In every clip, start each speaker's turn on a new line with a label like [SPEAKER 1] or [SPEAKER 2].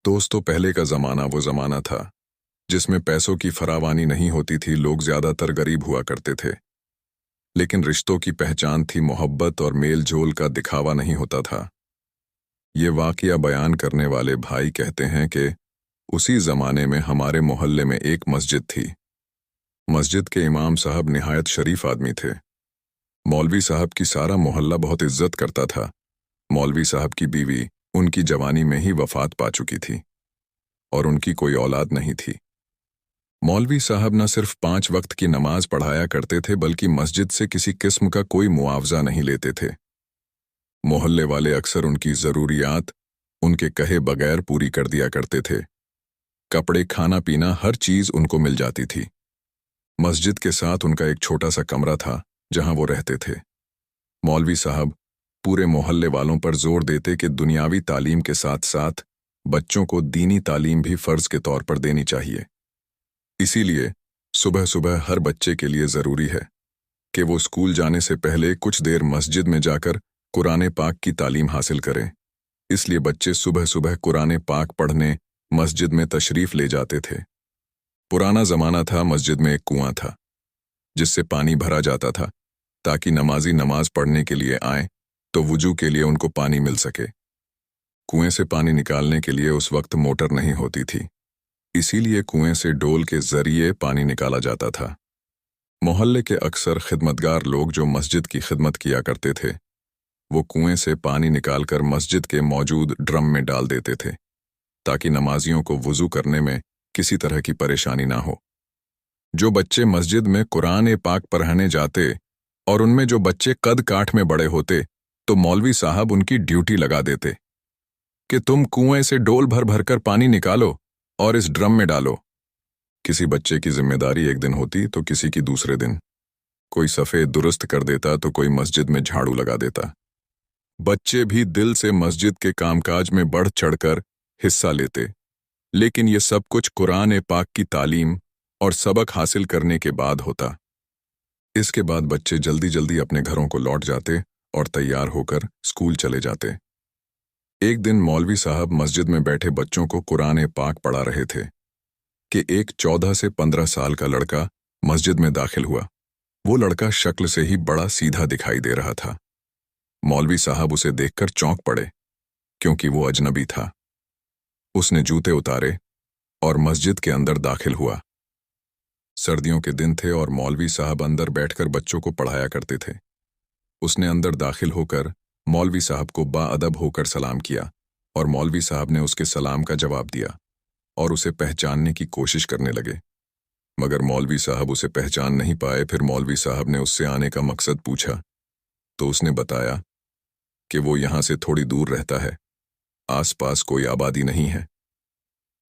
[SPEAKER 1] दोस्तों, पहले का ज़माना वो ज़माना था जिसमें पैसों की फरावानी नहीं होती थी। लोग ज़्यादातर गरीब हुआ करते थे, लेकिन रिश्तों की पहचान थी मोहब्बत और मेल जोल का दिखावा नहीं होता था। ये वाकया बयान करने वाले भाई कहते हैं कि उसी ज़माने में हमारे मोहल्ले में एक मस्जिद थी। मस्जिद के इमाम साहब निहायत शरीफ आदमी थे। मौलवी साहब की सारा मोहल्ला बहुत इज्जत करता था। मौलवी साहब की बीवी उनकी जवानी में ही वफात पा चुकी थी और उनकी कोई औलाद नहीं थी। मौलवी साहब न सिर्फ 5 वक्त की नमाज पढ़ाया करते थे, बल्कि मस्जिद से किसी किस्म का कोई मुआवजा नहीं लेते थे। मोहल्ले वाले अक्सर उनकी ज़रूरियात उनके कहे बगैर पूरी कर दिया करते थे। कपड़े, खाना पीना, हर चीज़ उनको मिल जाती थी। मस्जिद के साथ उनका एक छोटा सा कमरा था जहां वो रहते थे। मौलवी साहब पूरे मोहल्ले वालों पर जोर देते कि दुनियावी तालीम के साथ साथ बच्चों को दीनी तालीम भी फर्ज के तौर पर देनी चाहिए। इसीलिए सुबह सुबह हर बच्चे के लिए ज़रूरी है कि वो स्कूल जाने से पहले कुछ देर मस्जिद में जाकर कुरान पाक की तालीम हासिल करें। इसलिए बच्चे सुबह सुबह कुरान पाक पढ़ने मस्जिद में तशरीफ़ ले जाते थे। पुराना ज़माना था, मस्जिद में एक कुआं था जिससे पानी भरा जाता था ताकि नमाजी नमाज पढ़ने के लिए आए तो वुजू के लिए उनको पानी मिल सके। कुएं से पानी निकालने के लिए उस वक्त मोटर नहीं होती थी, इसीलिए कुएं से डोल के जरिए पानी निकाला जाता था। मोहल्ले के अक्सर खिदमतगार लोग जो मस्जिद की खिदमत किया करते थे, वो कुएं से पानी निकालकर मस्जिद के मौजूद ड्रम में डाल देते थे ताकि नमाजियों को वुजू करने में किसी तरह की परेशानी ना हो। जो बच्चे मस्जिद में कुरान पाक पढ़ने जाते और उनमें जो बच्चे कद काठ में बड़े होते, तो मौलवी साहब उनकी ड्यूटी लगा देते कि तुम कुएं से डोल भर भर कर पानी निकालो और इस ड्रम में डालो। किसी बच्चे की जिम्मेदारी एक दिन होती तो किसी की दूसरे दिन। कोई सफ़ेद दुरुस्त कर देता तो कोई मस्जिद में झाड़ू लगा देता। बच्चे भी दिल से मस्जिद के कामकाज में बढ़ चढ़कर हिस्सा लेते, लेकिन ये सब कुछ कुरान पाक की तालीम और सबक हासिल करने के बाद होता। इसके बाद बच्चे जल्दी जल्दी अपने घरों को लौट जाते और तैयार होकर स्कूल चले जाते। एक दिन मौलवी साहब मस्जिद में बैठे बच्चों को कुरान पाक पढ़ा रहे थे कि एक 14 से 15 साल का लड़का मस्जिद में दाखिल हुआ। वो लड़का शक्ल से ही बड़ा सीधा दिखाई दे रहा था। मौलवी साहब उसे देखकर चौंक पड़े क्योंकि वो अजनबी था। उसने जूते उतारे और मस्जिद के अंदर दाखिल हुआ। सर्दियों के दिन थे और मौलवी साहब अंदर बैठकर बच्चों को पढ़ाया करते थे। उसने अंदर दाखिल होकर मौलवी साहब को बाअदब होकर सलाम किया और मौलवी साहब ने उसके सलाम का जवाब दिया और उसे पहचानने की कोशिश करने लगे, मगर मौलवी साहब उसे पहचान नहीं पाए। फिर मौलवी साहब ने उससे आने का मकसद पूछा तो उसने बताया कि वो यहाँ से थोड़ी दूर रहता है, आसपास कोई आबादी नहीं है।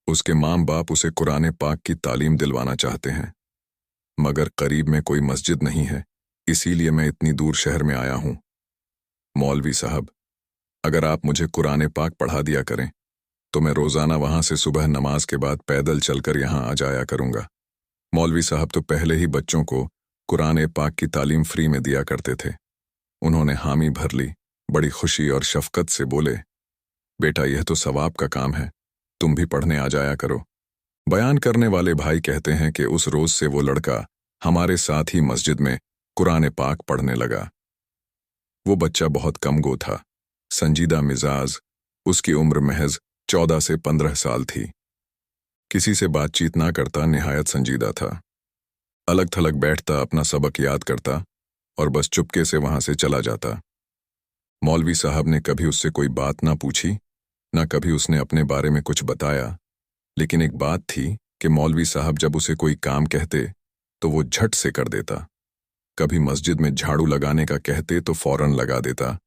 [SPEAKER 1] उसके माँ बाप उसे कुरान पाक की तालीम दिलवाना चाहते हैं, मगर करीब में कोई मस्जिद नहीं है, इसीलिए मैं इतनी दूर शहर में आया हूँ। मौलवी साहब, अगर आप मुझे कुरान पाक पढ़ा दिया करें तो मैं रोज़ाना वहाँ से सुबह नमाज के बाद पैदल चलकर यहाँ आ जाया करूँगा। मौलवी साहब तो पहले ही बच्चों को कुरान पाक की तालीम फ्री में दिया करते थे। उन्होंने हामी भर ली। बड़ी खुशी और शफकत से बोले, बेटा, यह तो सवाब का काम है, तुम भी पढ़ने आ जाया करो। बयान करने वाले भाई कहते हैं कि उस रोज़ से वो लड़का हमारे साथ ही मस्जिद में कुरान पाक पढ़ने लगा। वो बच्चा बहुत कमगो था, संजीदा मिजाज। उसकी उम्र महज 14 से 15 साल थी। किसी से बातचीत ना करता, निहायत संजीदा था। अलग थलग बैठता, अपना सबक याद करता और बस चुपके से वहां से चला जाता। मौलवी साहब ने कभी उससे कोई बात ना पूछी, ना कभी उसने अपने बारे में कुछ बताया। लेकिन एक बात थी कि मौलवी साहब जब उसे कोई काम कहते तो वो झट से कर देता। कभी मस्जिद में झाड़ू लगाने का कहते तो फौरन लगा देता,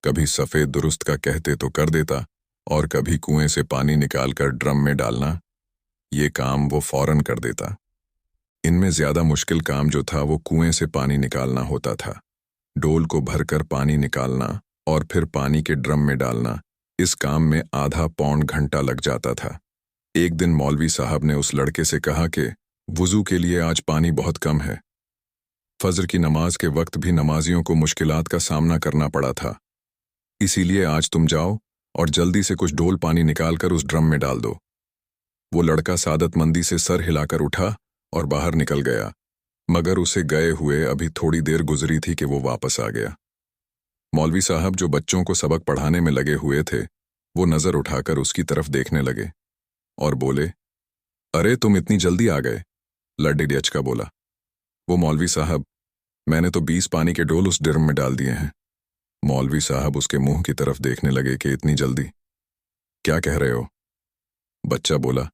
[SPEAKER 1] कभी सफ़ेद दुरुस्त का कहते तो कर देता, और कभी कुएं से पानी निकालकर ड्रम में डालना, ये काम वो फौरन कर देता। इनमें ज़्यादा मुश्किल काम जो था वो कुएं से पानी निकालना होता था। डोल को भरकर पानी निकालना और फिर पानी के ड्रम में डालना, इस काम में आधा पौन घंटा लग जाता था। एक दिन मौलवी साहब ने उस लड़के से कहा कि वुज़ू के लिए आज पानी बहुत कम है। फजर की नमाज के वक्त भी नमाजियों को मुश्किलात का सामना करना पड़ा था, इसीलिए आज तुम जाओ और जल्दी से कुछ डोल पानी निकालकर उस ड्रम में डाल दो। वो लड़का सादतमंदी से सर हिलाकर उठा और बाहर निकल गया, मगर उसे गए हुए अभी थोड़ी देर गुजरी थी कि वो वापस आ गया। मौलवी साहब जो बच्चों को सबक पढ़ाने में लगे हुए थे, वो नजर उठाकर उसकी तरफ देखने लगे और बोले, अरे तुम इतनी जल्दी आ गए, लड्डीडच का बोला। वो मौलवी साहब, मैंने तो 20 पानी के डोल उस ड्रम में डाल दिए हैं। मौलवी साहब उसके मुंह की तरफ देखने लगे कि इतनी जल्दी क्या कह रहे हो? बच्चा बोला,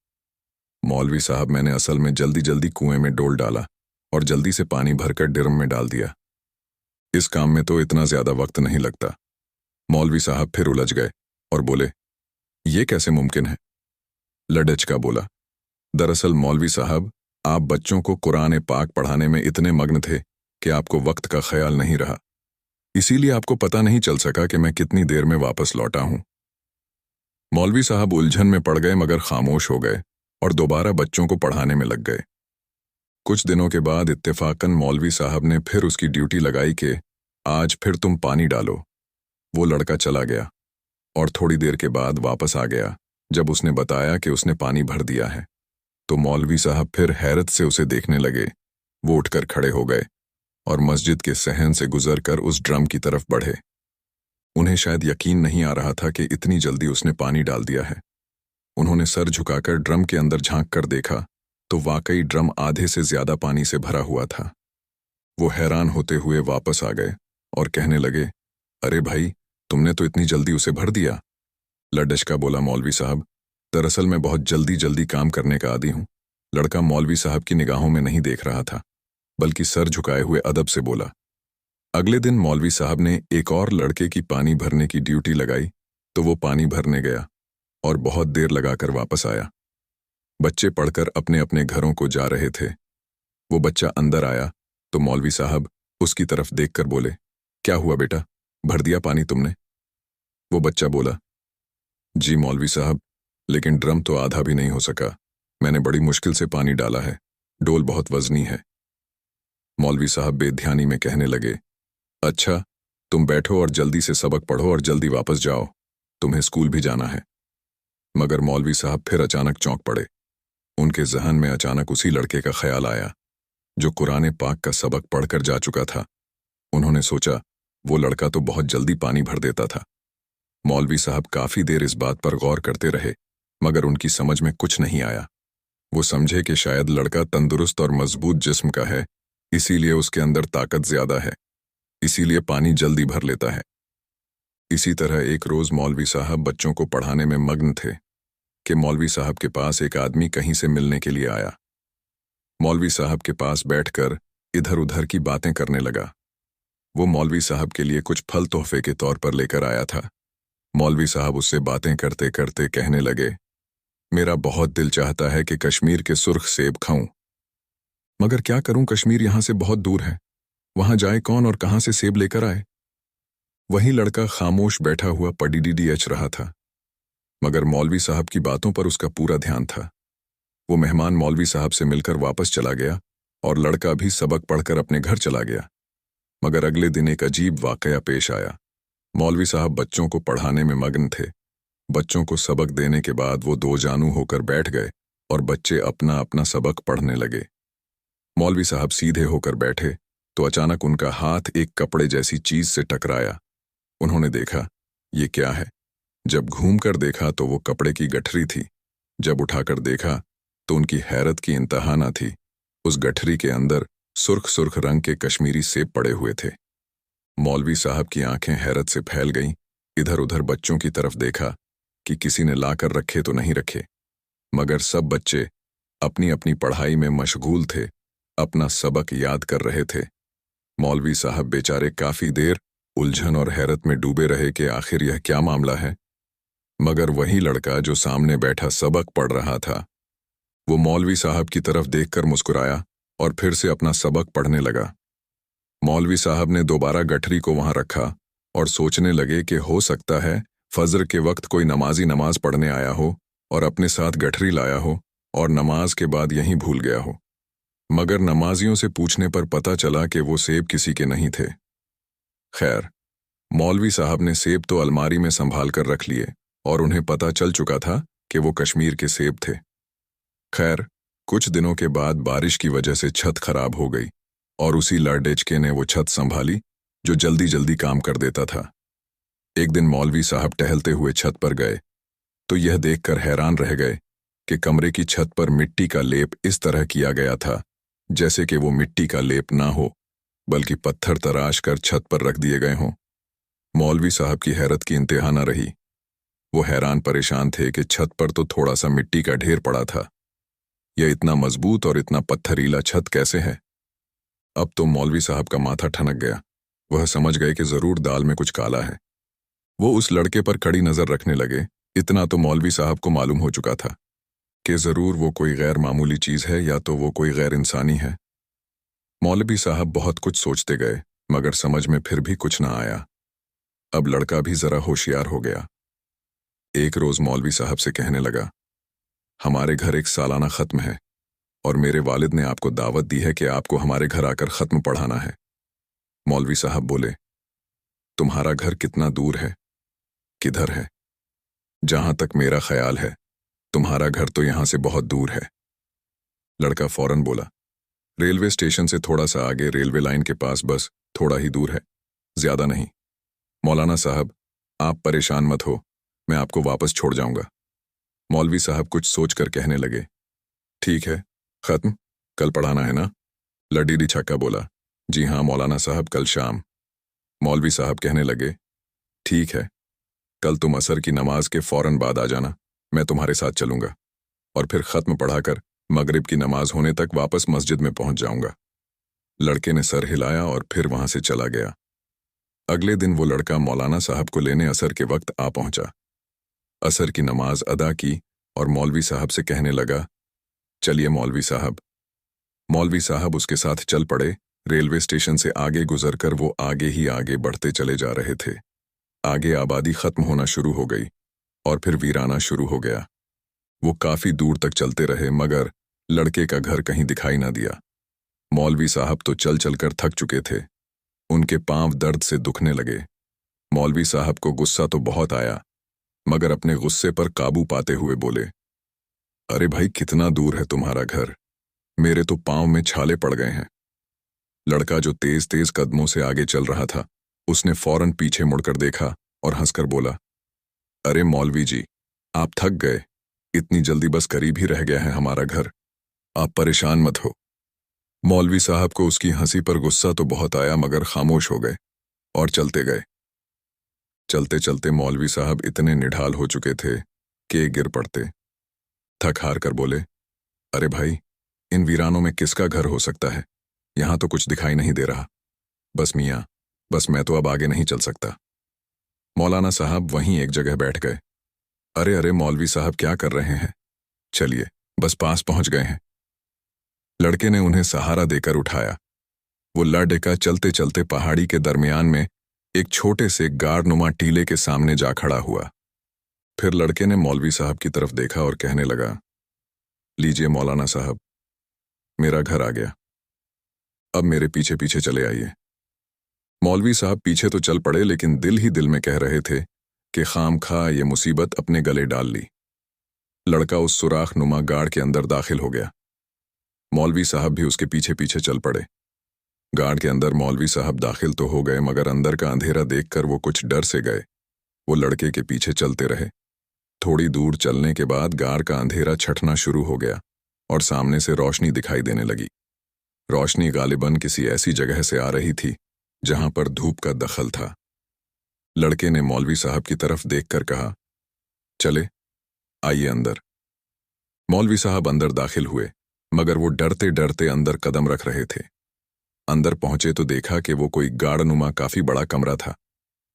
[SPEAKER 1] मौलवी साहब मैंने असल में जल्दी जल्दी कुएं में डोल डाला और जल्दी से पानी भरकर ड्रम में डाल दिया। इस काम में तो इतना ज्यादा वक्त नहीं लगता। मौलवी साहब फिर उलझ गए और बोले, ये कैसे मुमकिन है? लडच का बोला, दरअसल मौलवी साहब, आप बच्चों को कुरान पाक पढ़ाने में इतने मग्न थे कि आपको वक्त का ख्याल नहीं रहा, इसीलिए आपको पता नहीं चल सका कि मैं कितनी देर में वापस लौटा हूं। मौलवी साहब उलझन में पड़ गए मगर खामोश हो गए और दोबारा बच्चों को पढ़ाने में लग गए। कुछ दिनों के बाद इत्तेफाकन मौलवी साहब ने फिर उसकी ड्यूटी लगाई कि आज फिर तुम पानी डालो। वो लड़का चला गया और थोड़ी देर के बाद वापस आ गया। जब उसने बताया कि उसने पानी भर दिया है तो मौलवी साहब फिर हैरत से उसे देखने लगे। वो उठकर खड़े हो गए और मस्जिद के सहन से गुजरकर उस ड्रम की तरफ बढ़े। उन्हें शायद यकीन नहीं आ रहा था कि इतनी जल्दी उसने पानी डाल दिया है। उन्होंने सर झुकाकर ड्रम के अंदर झांक कर देखा तो वाकई ड्रम आधे से ज्यादा पानी से भरा हुआ था। वो हैरान होते हुए वापस आ गए और कहने लगे, अरे भाई, तुमने तो इतनी जल्दी उसे भर दिया। लडश का बोला, मौलवी साहब, दरअसल मैं बहुत जल्दी जल्दी काम करने का आदी हूं। लड़का मौलवी साहब की निगाहों में नहीं देख रहा था, बल्कि सर झुकाए हुए अदब से बोला। अगले दिन मौलवी साहब ने एक और लड़के की पानी भरने की ड्यूटी लगाई तो वो पानी भरने गया और बहुत देर लगाकर वापस आया। बच्चे पढ़कर अपने अपने घरों को जा रहे थे। वो बच्चा अंदर आया तो मौलवी साहब उसकी तरफ देखकर बोले, क्या हुआ बेटा, भर दिया पानी तुमने? वो बच्चा बोला, जी मौलवी साहब, लेकिन ड्रम तो आधा भी नहीं हो सका। मैंने बड़ी मुश्किल से पानी डाला है, डोल बहुत वजनी है। मौलवी साहब बेध्यानी में कहने लगे, अच्छा, तुम बैठो और जल्दी से सबक पढ़ो और जल्दी वापस जाओ, तुम्हें स्कूल भी जाना है। मगर मौलवी साहब फिर अचानक चौंक पड़े। उनके जहन में अचानक उसी लड़के का ख्याल आया जो कुरान पाक का सबक पढ़कर जा चुका था। उन्होंने सोचा, वो लड़का तो बहुत जल्दी पानी भर देता था। मौलवी साहब काफी देर इस बात पर गौर करते रहे, मगर उनकी समझ में कुछ नहीं आया। वो समझे कि शायद लड़का तंदुरुस्त और मजबूत जिस्म का है, इसीलिए उसके अंदर ताकत ज्यादा है, इसीलिए पानी जल्दी भर लेता है। इसी तरह एक रोज मौलवी साहब बच्चों को पढ़ाने में मग्न थे कि मौलवी साहब के पास एक आदमी कहीं से मिलने के लिए आया। मौलवी साहब के पास बैठकर इधर उधर की बातें करने लगा। वो मौलवी साहब के लिए कुछ फल तोहफे के तौर पर लेकर आया था। मौलवी साहब उससे बातें करते करते कहने लगे, मेरा बहुत दिल चाहता है कि कश्मीर के सुर्ख सेब खाऊं, मगर क्या करूं, कश्मीर यहां से बहुत दूर है, वहां जाए कौन और कहां से सेब लेकर आए? वही लड़का खामोश बैठा हुआ पडीडीएच रहा था, मगर मौलवी साहब की बातों पर उसका पूरा ध्यान था। वो मेहमान मौलवी साहब से मिलकर वापस चला गया और लड़का भी सबक पढ़कर अपने घर चला गया। मगर अगले दिन एक अजीब वाकया पेश आया। मौलवी साहब बच्चों को पढ़ाने में मग्न थे। बच्चों को सबक देने के बाद वो दो जानू होकर बैठ गए और बच्चे अपना अपना सबक पढ़ने लगे। मौलवी साहब सीधे होकर बैठे तो अचानक उनका हाथ एक कपड़े जैसी चीज से टकराया। उन्होंने देखा, ये क्या है? जब घूमकर देखा तो वो कपड़े की गठरी थी। जब उठाकर देखा तो उनकी हैरत की इंतहा न थी। उस गठरी के अंदर सुर्ख सुर्ख रंग के कश्मीरी सेब पड़े हुए थे। मौलवी साहब की आंखें हैरत से फैल गईं। इधर उधर बच्चों की तरफ देखा कि किसी ने लाकर रखे तो नहीं रखे, मगर सब बच्चे अपनी अपनी पढ़ाई में मशगूल थे, अपना सबक याद कर रहे थे। मौलवी साहब बेचारे काफी देर उलझन और हैरत में डूबे रहे कि आखिर यह क्या मामला है। मगर वही लड़का जो सामने बैठा सबक पढ़ रहा था, वो मौलवी साहब की तरफ देखकर मुस्कुराया और फिर से अपना सबक पढ़ने लगा। मौलवी साहब ने दोबारा गठरी को वहां रखा और सोचने लगे कि हो सकता है फजर के वक्त कोई नमाजी नमाज पढ़ने आया हो और अपने साथ गठरी लाया हो और नमाज के बाद यहीं भूल गया हो। मगर नमाजियों से पूछने पर पता चला कि वो सेब किसी के नहीं थे। खैर, मौलवी साहब ने सेब तो अलमारी में संभाल कर रख लिए, और उन्हें पता चल चुका था कि वो कश्मीर के सेब थे। खैर, कुछ दिनों के बाद बारिश की वजह से छत खराब हो गई और उसी लड़डेचके ने वो छत संभाली जो जल्दी जल्दी काम कर देता था। एक दिन मौलवी साहब टहलते हुए छत पर गए तो यह देखकर हैरान रह गए कि कमरे की छत पर मिट्टी का लेप इस तरह किया गया था जैसे कि वो मिट्टी का लेप ना हो बल्कि पत्थर तराश कर छत पर रख दिए गए हों। मौलवी साहब की हैरत की इंतहा न रही। वो हैरान परेशान थे कि छत पर तो थोड़ा सा मिट्टी का ढेर पड़ा था, यह इतना मजबूत और इतना पत्थरीला छत कैसे है। अब तो मौलवी साहब का माथा ठनक गया। वह समझ गए कि जरूर दाल में कुछ काला है। वो उस लड़के पर कड़ी नजर रखने लगे। इतना तो मौलवी साहब को मालूम हो चुका था कि जरूर वो कोई गैर मामूली चीज है या तो वो कोई गैर इंसानी है। मौलवी साहब बहुत कुछ सोचते गए मगर समझ में फिर भी कुछ ना आया। अब लड़का भी जरा होशियार हो गया। एक रोज मौलवी साहब से कहने लगा, हमारे घर एक सालाना खत्म है और मेरे वालिद ने आपको दावत दी है कि आपको हमारे घर आकर खत्म पढ़ाना है। मौलवी साहब बोले, तुम्हारा घर कितना दूर है? किधर है? जहां तक मेरा ख्याल है तुम्हारा घर तो यहां से बहुत दूर है। लड़का फौरन बोला, रेलवे स्टेशन से थोड़ा सा आगे रेलवे लाइन के पास, बस थोड़ा ही दूर है, ज्यादा नहीं। मौलाना साहब, आप परेशान मत हो, मैं आपको वापस छोड़ जाऊंगा। मौलवी साहब कुछ सोचकर कहने लगे, ठीक है, खत्म कल पढ़ाना है ना? लडीडी छक्का बोला, जी हाँ मौलाना साहब, कल शाम। मौलवी साहब कहने लगे, ठीक है, कल तुम असर की नमाज के फौरन बाद आ जाना, मैं तुम्हारे साथ चलूंगा और फिर खत्म पढ़ाकर मगरिब की नमाज होने तक वापस मस्जिद में पहुंच जाऊंगा। लड़के ने सर हिलाया और फिर वहां से चला गया। अगले दिन वो लड़का मौलाना साहब को लेने असर के वक्त आ पहुंचा। असर की नमाज अदा की और मौलवी साहब से कहने लगा, चलिए मौलवी साहब। मौलवी साहब उसके साथ चल पड़े। रेलवे स्टेशन से आगे गुजरकर वो आगे ही आगे बढ़ते चले जा रहे थे। आगे आबादी खत्म होना शुरू हो गई और फिर वीराना शुरू हो गया। वो काफी दूर तक चलते रहे मगर लड़के का घर कहीं दिखाई ना दिया। मौलवी साहब तो चल चलकर थक चुके थे। उनके पांव दर्द से दुखने लगे। मौलवी साहब को गुस्सा तो बहुत आया मगर अपने गुस्से पर काबू पाते हुए बोले, अरे भाई, कितना दूर है तुम्हारा घर? मेरे तो पांव में छाले पड़ गए हैं। लड़का जो तेज तेज कदमों से आगे चल रहा था उसने फौरन पीछे मुड़कर देखा और हंसकर बोला, अरे मौलवी जी, आप थक गए, इतनी जल्दी बस करीब ही रह गया है हमारा घर, आप परेशान मत हो। मौलवी साहब को उसकी हंसी पर गुस्सा तो बहुत आया मगर खामोश हो गए और चलते गए। चलते चलते मौलवी साहब इतने निढाल हो चुके थे कि गिर पड़ते। थक हार कर बोले, अरे भाई, इन वीरानों में किसका घर हो सकता है? यहां तो कुछ दिखाई नहीं दे रहा। बस मियाँ, बस मैं तो अब आगे नहीं चल सकता। मौलाना साहब वहीं एक जगह बैठ गए। अरे अरे मौलवी साहब, क्या कर रहे हैं? चलिए, बस पास पहुंच गए हैं। लड़के ने उन्हें सहारा देकर उठाया। वो लड़का चलते चलते पहाड़ी के दरमियान में एक छोटे से गाढ़नुमा टीले के सामने जा खड़ा हुआ। फिर लड़के ने मौलवी साहब की तरफ देखा और कहने लगा, लीजिए मौलाना साहब, मेरा घर आ गया, अब मेरे पीछे पीछे चले आइए। मौलवी साहब पीछे तो चल पड़े लेकिन दिल ही दिल में कह रहे थे कि खाम खा ये मुसीबत अपने गले डाल ली। लड़का उस सुराख नुमा गाड़ के अंदर दाखिल हो गया। मौलवी साहब भी उसके पीछे पीछे चल पड़े। गाड़ के अंदर मौलवी साहब दाखिल तो हो गए मगर अंदर का अंधेरा देखकर वो कुछ डर से गए। वो लड़के के पीछे चलते रहे। थोड़ी दूर चलने के बाद गाड़ का अंधेरा छटना शुरू हो गया और सामने से रोशनी दिखाई देने लगी। रोशनी गालिबन किसी ऐसी जगह से आ रही थी जहां पर धूप का दखल था। लड़के ने मौलवी साहब की तरफ देखकर कहा, चले आइए अंदर। मौलवी साहब अंदर दाखिल हुए मगर वो डरते डरते अंदर कदम रख रहे थे। अंदर पहुंचे तो देखा कि वो कोई गाढ़नुमा काफी बड़ा कमरा था।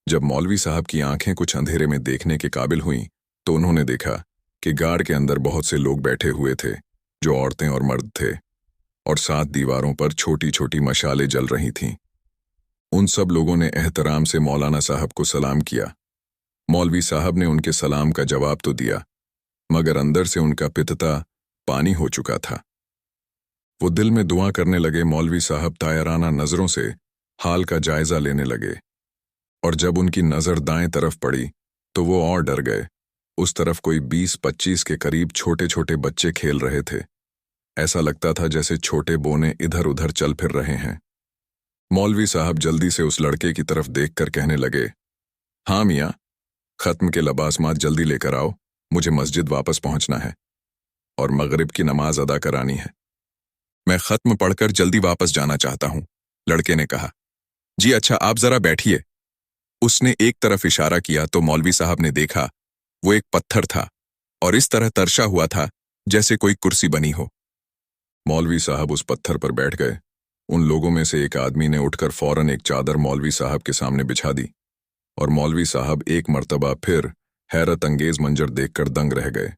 [SPEAKER 1] जब मौलवी साहब की आंखें कुछ अंधेरे में देखने के काबिल हुईं तो उन्होंने देखा कि गाड़ के अंदर बहुत से लोग बैठे हुए थे, जो औरतें और मर्द थे, और सात दीवारों पर छोटी छोटी मशालें जल रही थीं। उन सब लोगों ने एहतराम से मौलाना साहब को सलाम किया। मौलवी साहब ने उनके सलाम का जवाब तो दिया मगर अंदर से उनका पित्ता पानी हो चुका था। वो दिल में दुआ करने लगे। मौलवी साहब तायराना नजरों से हाल का जायजा लेने लगे और जब उनकी नजर दाएं तरफ पड़ी तो वो और डर गए उस तरफ कोई 20-25 के करीब छोटे छोटे बच्चे खेल रहे थे। ऐसा लगता था जैसे छोटे बोने इधर उधर चल फिर रहे हैं। मौलवी साहब जल्दी से उस लड़के की तरफ देखकर कहने लगे, हाँ मियाँ, खत्म के लबासमात जल्दी लेकर आओ, मुझे मस्जिद वापस पहुंचना है और मगरिब की नमाज अदा करानी है। मैं खत्म पढ़कर जल्दी वापस जाना चाहता हूं, लड़के ने कहा। जी अच्छा, आप जरा बैठिए। उसने एक तरफ इशारा किया तो मौलवी साहब ने देखा वो एक पत्थर था और इस तरह तरशा हुआ था जैसे कोई कुर्सी बनी हो। मौलवी साहब उस पत्थर पर बैठ गए। उन लोगों में से एक आदमी ने उठकर फौरन एक चादर मौलवी साहब के सामने बिछा दी और मौलवी साहब एक मर्तबा फिर हैरत अंगेज मंजर देखकर दंग रह गए।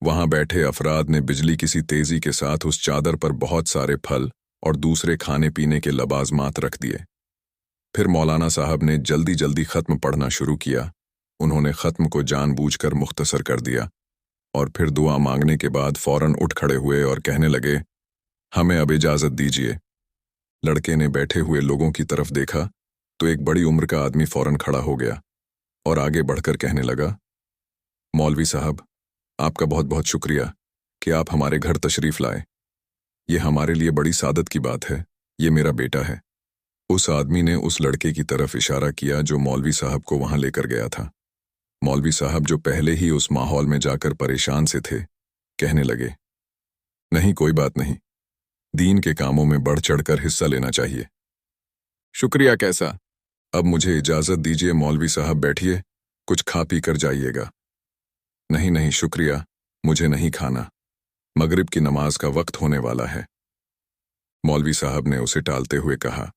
[SPEAKER 1] वहां बैठे अफराद ने बिजली की सी तेजी के साथ उस चादर पर बहुत सारे फल और दूसरे खाने पीने के लबाजमात रख दिए। फिर मौलाना साहब ने जल्दी जल्दी खत्म पढ़ना शुरू किया। उन्होंने खत्म को जानबूझकर मुख्तसर कर दिया और फिर दुआ मांगने के बाद फौरन उठ खड़े हुए और कहने लगे, हमें अब इजाजत दीजिए। लड़के ने बैठे हुए लोगों की तरफ देखा तो एक बड़ी उम्र का आदमी फौरन खड़ा हो गया और आगे बढ़कर कहने लगा, मौलवी साहब, आपका बहुत बहुत शुक्रिया कि आप हमारे घर तशरीफ लाए। ये हमारे लिए बड़ी सादत की बात है। ये मेरा बेटा है। उस आदमी ने उस लड़के की तरफ इशारा किया जो मौलवी साहब को वहां लेकर गया था। मौलवी साहब, जो पहले ही उस माहौल में जाकर परेशान से थे, कहने लगे, नहीं, कोई बात नहीं, दीन के कामों में बढ़ चढ़कर हिस्सा लेना चाहिए। शुक्रिया कैसा, अब मुझे इजाजत दीजिए। मौलवी साहब बैठिए, कुछ खा पी कर जाइएगा। नहीं नहीं शुक्रिया, मुझे नहीं खाना, मगरिब की नमाज का वक्त होने वाला है, मौलवी साहब ने उसे टालते हुए कहा।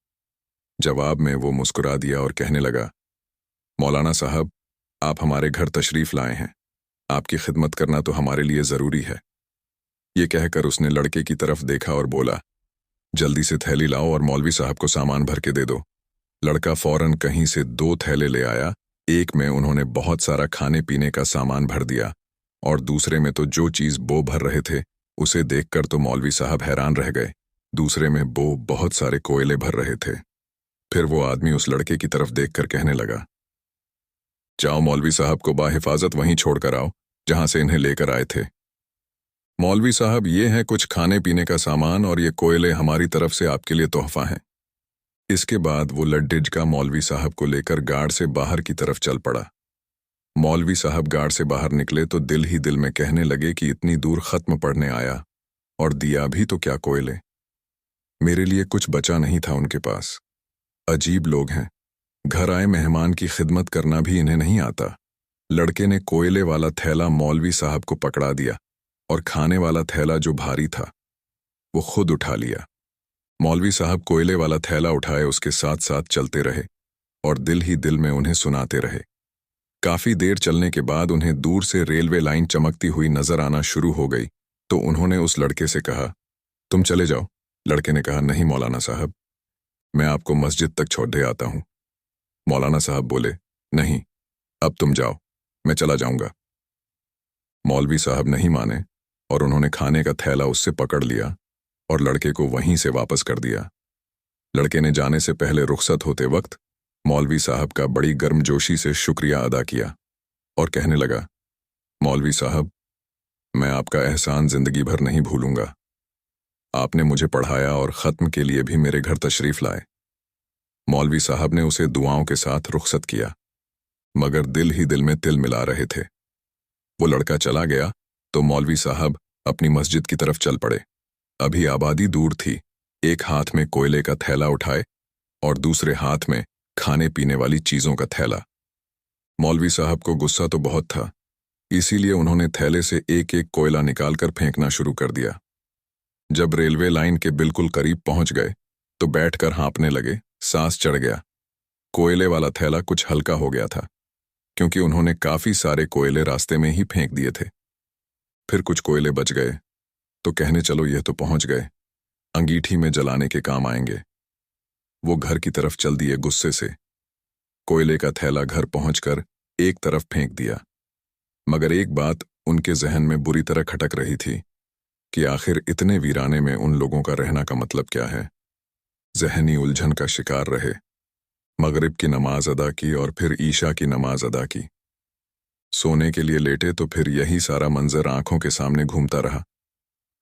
[SPEAKER 1] जवाब में वो मुस्कुरा दिया और कहने लगा, मौलाना साहब, आप हमारे घर तशरीफ लाए हैं, आपकी खिदमत करना तो हमारे लिए ज़रूरी है। ये कहकर उसने लड़के की तरफ देखा और बोला, जल्दी से थैली लाओ और मौलवी साहब को सामान भर के दे दो। लड़का फौरन कहीं से 2 थैले ले आया। एक में उन्होंने बहुत सारा खाने पीने का सामान भर दिया और दूसरे में तो जो चीज़ बो भर रहे थे उसे देखकर तो मौलवी साहब हैरान रह गए। दूसरे में बो बहुत सारे कोयले भर रहे थे। फिर वो आदमी उस लड़के की तरफ देखकर कहने लगा, जाओ मौलवी साहब को बाहिफाजत वहीं छोड़कर आओ जहां से इन्हें लेकर आए थे। मौलवी साहब, ये है कुछ खाने पीने का सामान और ये कोयले हमारी तरफ से आपके लिए तोहफा हैं। इसके बाद वो लड्डिज का मौलवी साहब को लेकर गार्ड से बाहर की तरफ चल पड़ा। मौलवी साहब गार्ड से बाहर निकले तो दिल ही दिल में कहने लगे कि इतनी दूर खत्म पढ़ने आया और दिया भी तो क्या कोयले। मेरे लिए कुछ बचा नहीं था उनके पास। अजीब लोग हैं, घर आए मेहमान की खिदमत करना भी इन्हें नहीं आता। लड़के ने कोयले वाला थैला मौलवी साहब को पकड़ा दिया और खाने वाला थैला जो भारी था वो खुद उठा लिया। मौलवी साहब कोयले वाला थैला उठाए उसके साथ साथ चलते रहे और दिल ही दिल में उन्हें सुनाते रहे। काफी देर चलने के बाद उन्हें दूर से रेलवे लाइन चमकती हुई नजर आना शुरू हो गई तो उन्होंने उस लड़के से कहा, तुम चले जाओ। लड़के ने कहा, नहीं मौलाना साहब, मैं आपको मस्जिद तक छोड़ दे आता हूं। मौलाना साहब बोले, नहीं, अब तुम जाओ, मैं चला जाऊंगा। मौलवी साहब नहीं माने और उन्होंने खाने का थैला उससे पकड़ लिया और लड़के को वहीं से वापस कर दिया। लड़के ने जाने से पहले रुखसत होते वक्त मौलवी साहब का बड़ी गर्मजोशी से शुक्रिया अदा किया और कहने लगा, मौलवी साहब, मैं आपका एहसान जिंदगी भर नहीं भूलूंगा। आपने मुझे पढ़ाया और ख़त्म के लिए भी मेरे घर तशरीफ लाए। मौलवी साहब ने उसे दुआओं के साथ रुखसत किया, मगर दिल ही दिल में तिल मिला रहे थे। वो लड़का चला गया तो मौलवी साहब अपनी मस्जिद की तरफ चल पड़े। अभी आबादी दूर थी। एक हाथ में कोयले का थैला उठाए और दूसरे हाथ में खाने पीने वाली चीजों का थैला। मौलवी साहब को गुस्सा तो बहुत था, इसीलिए उन्होंने थैले से एक एक कोयला निकालकर फेंकना शुरू कर दिया। जब रेलवे लाइन के बिल्कुल करीब पहुंच गए तो बैठकर हाँपने लगे, सांस चढ़ गया। कोयले वाला थैला कुछ हल्का हो गया था क्योंकि उन्होंने काफी सारे कोयले रास्ते में ही फेंक दिए थे। फिर कुछ कोयले बच गए तो कहने चलो यह तो पहुंच गए, अंगीठी में जलाने के काम आएंगे। वो घर की तरफ चल दिए गुस्से से। कोयले का थैला घर पहुंचकर एक तरफ फेंक दिया, मगर एक बात उनके जहन में बुरी तरह खटक रही थी कि आखिर इतने वीराने में उन लोगों का रहना का मतलब क्या है। जहनी उलझन का शिकार रहे। मगरिब की नमाज अदा की और फिर ईशा की नमाज अदा की। सोने के लिए लेटे तो फिर यही सारा मंजर आंखों के सामने घूमता रहा।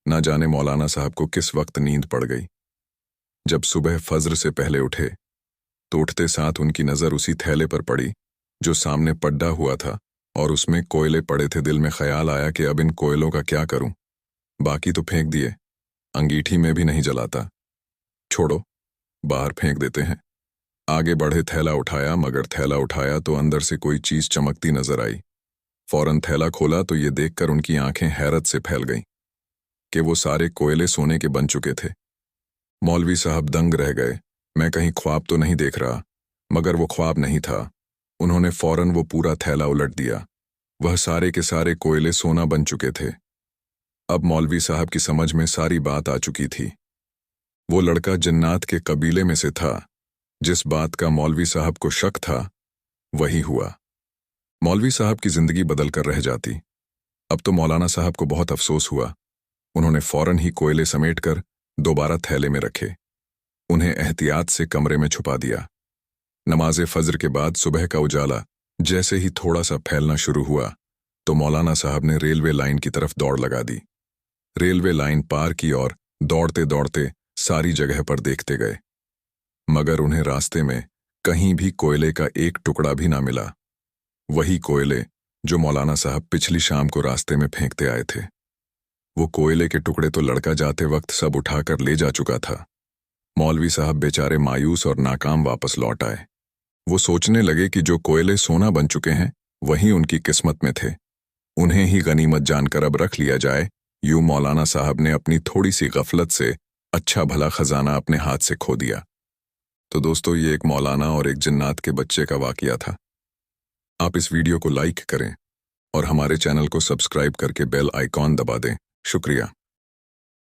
[SPEAKER 1] ना जाने मौलाना साहब को किस वक्त नींद पड़ गई। जब सुबह फज्र से पहले उठे तो उठते साथ उनकी नज़र उसी थैले पर पड़ी जो सामने पड्डा हुआ था, और उसमें कोयले पड़े थे। दिल में ख्याल आया कि अब इन कोयलों का क्या करूं, बाकी तो फेंक दिए, अंगीठी में भी नहीं जलाता, छोड़ो बाहर फेंक देते हैं। आगे बढ़े, थैला उठाया, मगर थैला उठाया तो अंदर से कोई चीज चमकती नजर आई। फौरन थैला खोला तो ये देखकर उनकी आंखें हैरत से फैल गईं कि वो सारे कोयले सोने के बन चुके थे। मौलवी साहब दंग रह गए। मैं कहीं ख्वाब तो नहीं देख रहा, मगर वो ख्वाब नहीं था। उन्होंने फौरन वो पूरा थैला उलट दिया। वह सारे के सारे कोयले सोना बन चुके थे। अब मौलवी साहब की समझ में सारी बात आ चुकी थी। वो लड़का जन्नात के कबीले में से था। जिस बात का मौलवी साहब को शक था वही हुआ। मौलवी साहब की जिंदगी बदल कर रह जाती। अब तो मौलाना साहब को बहुत अफसोस हुआ। उन्होंने फौरन ही कोयले समेटकर दोबारा थैले में रखे, उन्हें एहतियात से कमरे में छुपा दिया। नमाज फज्र के बाद सुबह का उजाला जैसे ही थोड़ा सा फैलना शुरू हुआ तो मौलाना साहब ने रेलवे लाइन की तरफ दौड़ लगा दी। रेलवे लाइन पार की और दौड़ते दौड़ते सारी जगह पर देखते गए, मगर उन्हें रास्ते में कहीं भी कोयले का एक टुकड़ा भी ना मिला। वही कोयले जो मौलाना साहब पिछली शाम को रास्ते में फेंकते आए थे। वो कोयले के टुकड़े तो लड़का जाते वक्त सब उठाकर ले जा चुका था। मौलवी साहब बेचारे मायूस और नाकाम वापस लौट आए। वो सोचने लगे कि जो कोयले सोना बन चुके हैं वही उनकी किस्मत में थे, उन्हें ही गनीमत जानकर अब रख लिया जाए। यूं मौलाना साहब ने अपनी थोड़ी सी गफलत से अच्छा भला खजाना अपने हाथ से खो दिया। तो दोस्तों, ये एक मौलाना और एक जन्नात के बच्चे का वाकया था। आप इस वीडियो को लाइक करें और हमारे चैनल को सब्सक्राइब करके बेल आइकॉन दबा दें। शुक्रिया।